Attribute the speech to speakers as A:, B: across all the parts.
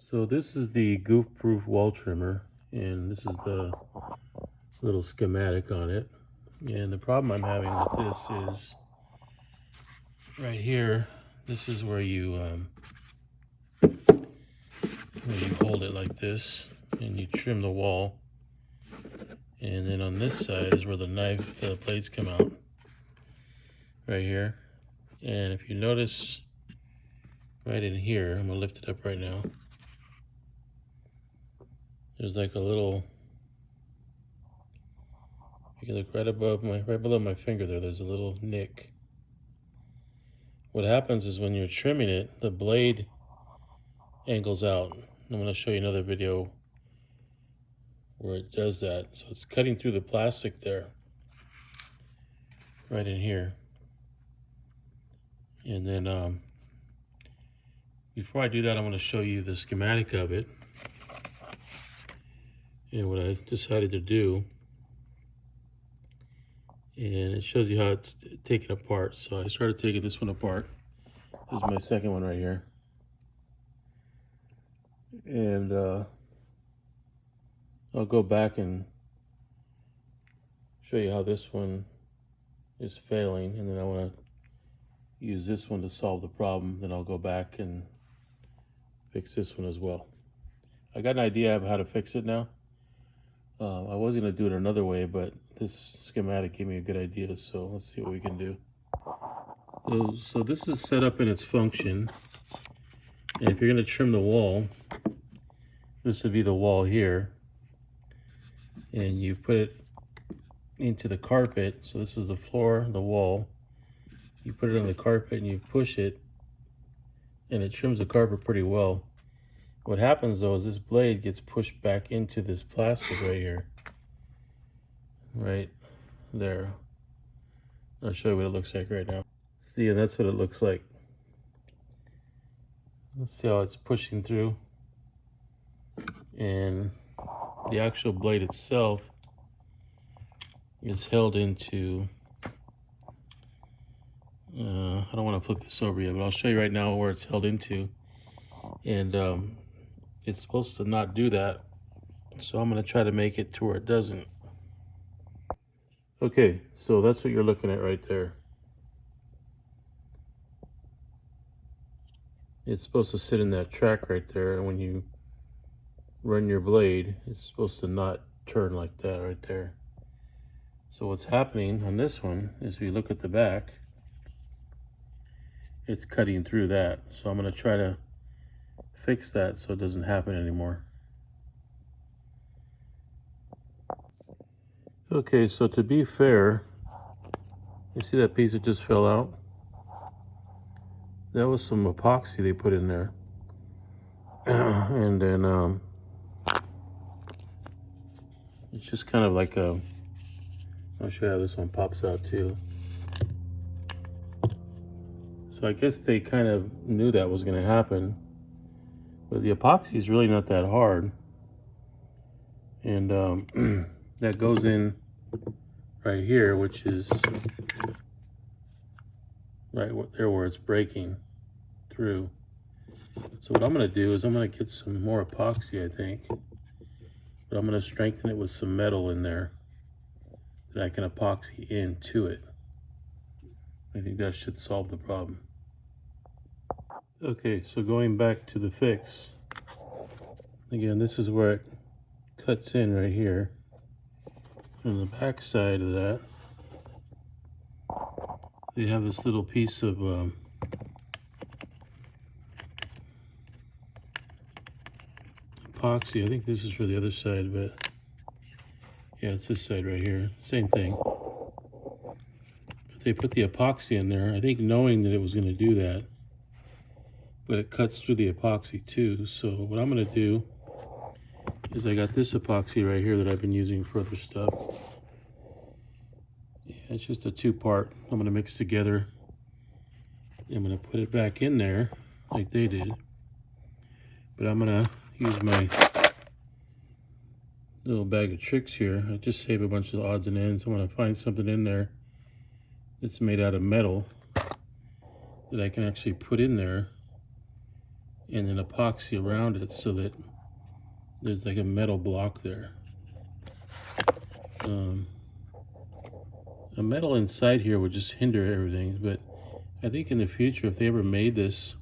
A: So this is the goof-proof wall trimmer, and this is the little schematic on it. And the problem I'm having with this is right here. This is where you hold it like this, and you trim the wall. And then on this side is where the blades come out, right here. And if you notice right in here, I'm gonna lift it up right now. There's like a little, you can look right below my finger there, there's a little nick. What happens is when you're trimming it, the blade angles out. I'm going to show you another video where it does that. So it's cutting through the plastic there, right in here. And then before I do that, I'm going to show you the schematic of it and what I decided to do. And it shows you how it's taken apart. So I started taking this one apart. This is my second one right here. And I'll go back and show you how this one is failing, and then I want to use this one to solve the problem. Then I'll go back and fix this one as well. I got an idea of how to fix it now. I was going to do it another way, but this schematic gave me a good idea, so let's see what we can do. So this is set up in its function, and if you're going to trim the wall, this would be the wall here, and you put it into the carpet. So this is the floor, the wall. You put it on the carpet and you push it, and it trims the carpet pretty well. What happens though is this blade gets pushed back into this plastic right here, right there. I'll show you what it looks like right now. See, and that's what it looks like. Let's see how it's pushing through. And the actual blade itself is held into, I don't want to flip this over yet, but I'll show you right now where it's held into. And it's supposed to not do that, so I'm going to try to make it to where it doesn't. Okay, so that's what you're looking at right there. It's supposed to sit in that track right there, and when you run your blade, it's supposed to not turn like that right there. So what's happening on this one is, if you look at the back, it's cutting through that. So I'm going to try to fix that so it doesn't happen anymore. Okay, so to be fair, you see that piece that just fell out? That was some epoxy they put in there. And then it's just kind of like a, I'll show you how this one pops out too. So I guess they kind of knew that was going to happen, but the epoxy is really not that hard. And that goes in right here, which is right there where it's breaking through. So what I'm going to do is I'm going to get some more epoxy, I think, but I'm going to strengthen it with some metal in there that I can epoxy into it. I think that should solve the problem. Okay, so going back to the fix, again, this is where it cuts in right here. On the back side of that, they have this little piece of epoxy. I think this is for the other side, but yeah, it's this side right here. Same thing. But they put the epoxy in there, I think knowing that it was going to do that, but it cuts through the epoxy too. So what I'm going to do is, I got this epoxy right here that I've been using for other stuff. Yeah, it's just a two-part. I'm going to mix together. I'm going to put it back in there like they did. But I'm going to use my little bag of tricks here. I just save a bunch of odds and ends. I'm going to find something in there that's made out of metal that I can actually put in there and then epoxy around it so that there's like a metal block there. A metal inside here would just hinder everything, but I think in the future, if they ever made this,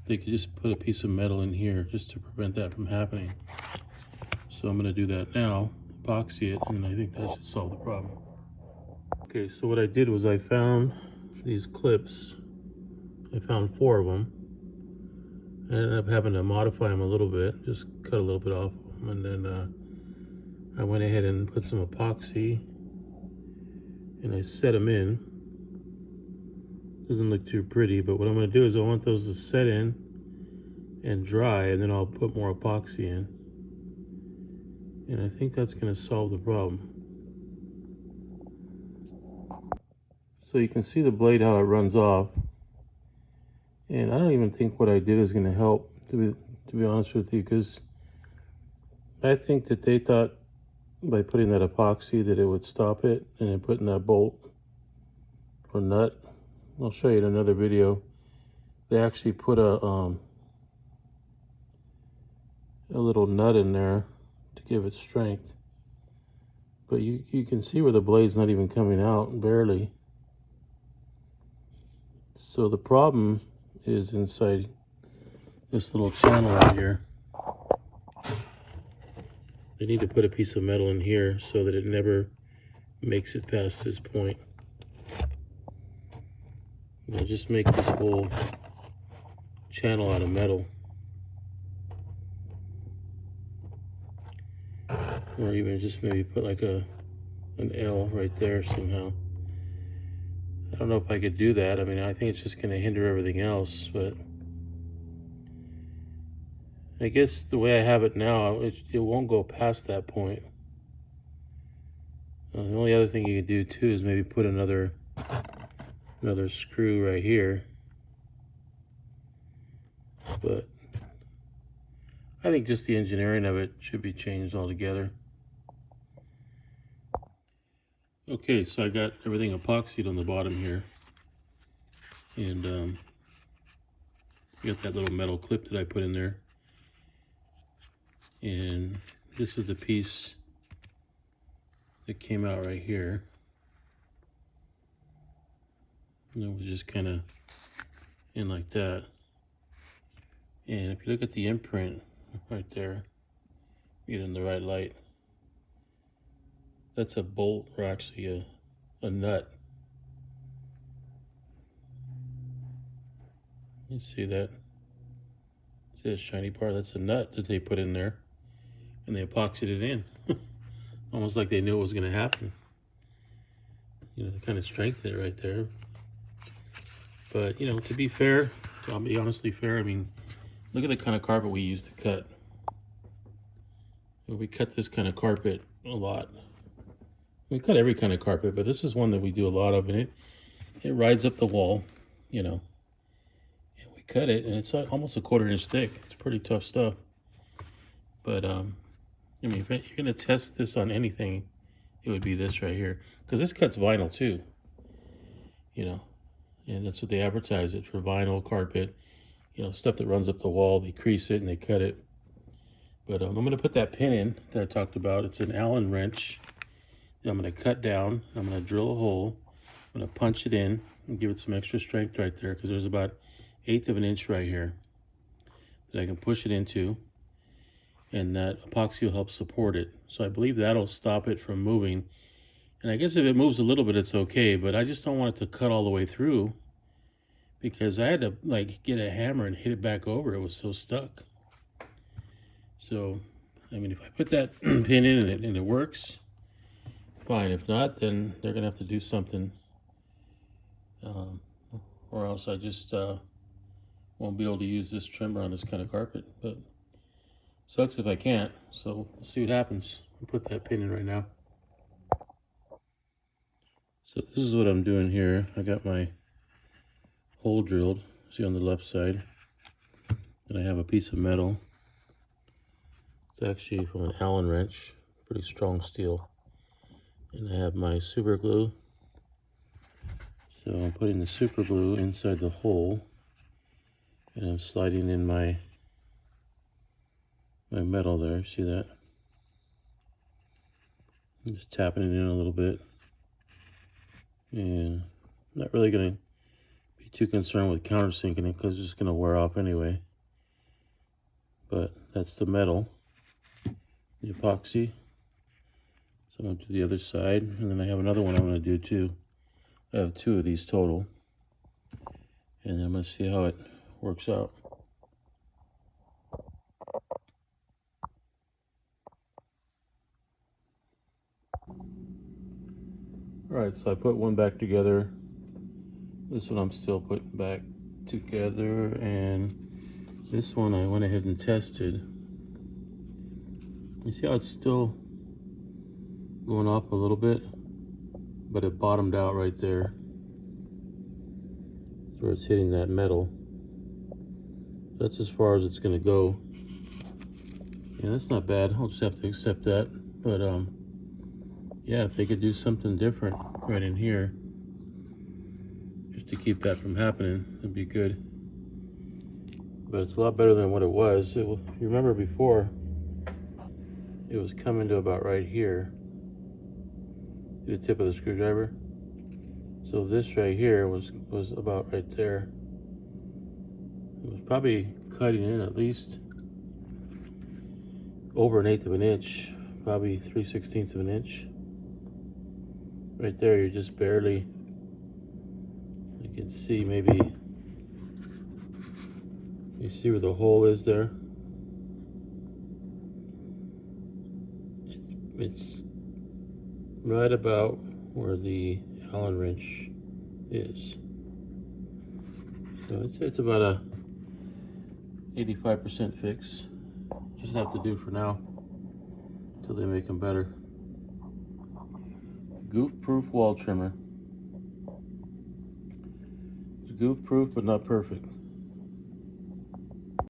A: they could just put a piece of metal in here just to prevent that from happening. So I'm going to do that now, epoxy it, and I think that should solve the problem. Okay, so what I did was I found these clips. I found 4 of them. I ended up having to modify them a little bit, just cut a little bit off them, and then I went ahead and put some epoxy and I set them in. Doesn't look too pretty, but what I'm going to do is I want those to set in and dry, and then I'll put more epoxy in, and I think that's going to solve the problem. So you can see the blade, how it runs off, and I don't even think what I did is going to help, to be honest with you, because I think that they thought by putting that epoxy that it would stop it, and then putting that bolt or nut, I'll show you in another video, they actually put a little nut in there to give it strength. But you can see where the blade's not even coming out, barely. So the problem is inside this little channel right here. They need to put a piece of metal in here so that it never makes it past this point. They'll just make this whole channel out of metal. Or even just maybe put like an L right there somehow. I don't know if I could do that. I mean, I think it's just going to hinder everything else, but I guess the way I have it now, it won't go past that point. The only other thing you could do too is maybe put another screw right here. But I think just the engineering of it should be changed altogether. Okay, so I got everything epoxied on the bottom here. And I got that little metal clip that I put in there. And this is the piece that came out right here. And it was just kind of in like that. And if you look at the imprint right there, get in the right light, that's a bolt, or actually a nut. You see that? See that shiny part? That's a nut that they put in there, and they epoxied it in. Almost like they knew it was going to happen. You know, they kind of strengthened it right there. But, you know, to be fair, I'll be honestly fair, I mean, look at the kind of carpet we used to cut. We cut this kind of carpet a lot. We cut every kind of carpet, but this is one that we do a lot of, and it rides up the wall, you know. And we cut it, and it's almost a 1/4 inch thick. It's pretty tough stuff. But, I mean, if you're going to test this on anything, it would be this right here. Because this cuts vinyl too, you know. And that's what they advertise it for, vinyl, carpet, you know, stuff that runs up the wall. They crease it and they cut it. But I'm going to put that pin in that I talked about. It's an Allen wrench. I'm going to cut down. I'm going to drill a hole. I'm going to punch it in and give it some extra strength right there, because there's about 1/8 of an inch right here that I can push it into, and that epoxy will help support it. So I believe that'll stop it from moving. And I guess if it moves a little bit, it's okay, but I just don't want it to cut all the way through, because I had to like get a hammer and hit it back over. It was so stuck. So, I mean, if I put that pin in and it works, fine. If not, then they're gonna have to do something, or else I just won't be able to use this trimmer on this kind of carpet. But sucks if I can't. So we'll see what happens. I'll put that pin in right now. So this is what I'm doing here. I got my hole drilled, see on the left side, and I have a piece of metal. It's actually from an Allen wrench, pretty strong steel. And I have my super glue. So I'm putting the super glue inside the hole, And I'm sliding in my metal there, see that? I'm just tapping it in a little bit. And I'm not really going to be too concerned with countersinking it because it's just going to wear off anyway. But that's the metal, the epoxy. So I'm going to do the other side, and then I have another one I'm going to do too. I have 2 of these total, and I'm going to see how it works out. Alright, so I put one back together. This one I'm still putting back together, and this one I went ahead and tested. You see how it's still going up a little bit, but it bottomed out right there. That's where it's hitting that metal. That's as far as it's gonna go. Yeah, that's not bad. I'll just have to accept that. But yeah, if they could do something different right in here, just to keep that from happening, it'd be good. But it's a lot better than what it was. If you remember before, it was coming to about right here, the tip of the screwdriver. So this right here was about right there. It was probably cutting in at least over 1/8 of an inch, probably 3/16 of an inch. Right there, you're just barely, you can see maybe, you see where the hole is there? It's right about where the Allen wrench is. So it's about a 85% fix. Just have to do for now until they make them better. Goof-proof wall trimmer. It's goof-proof but not perfect.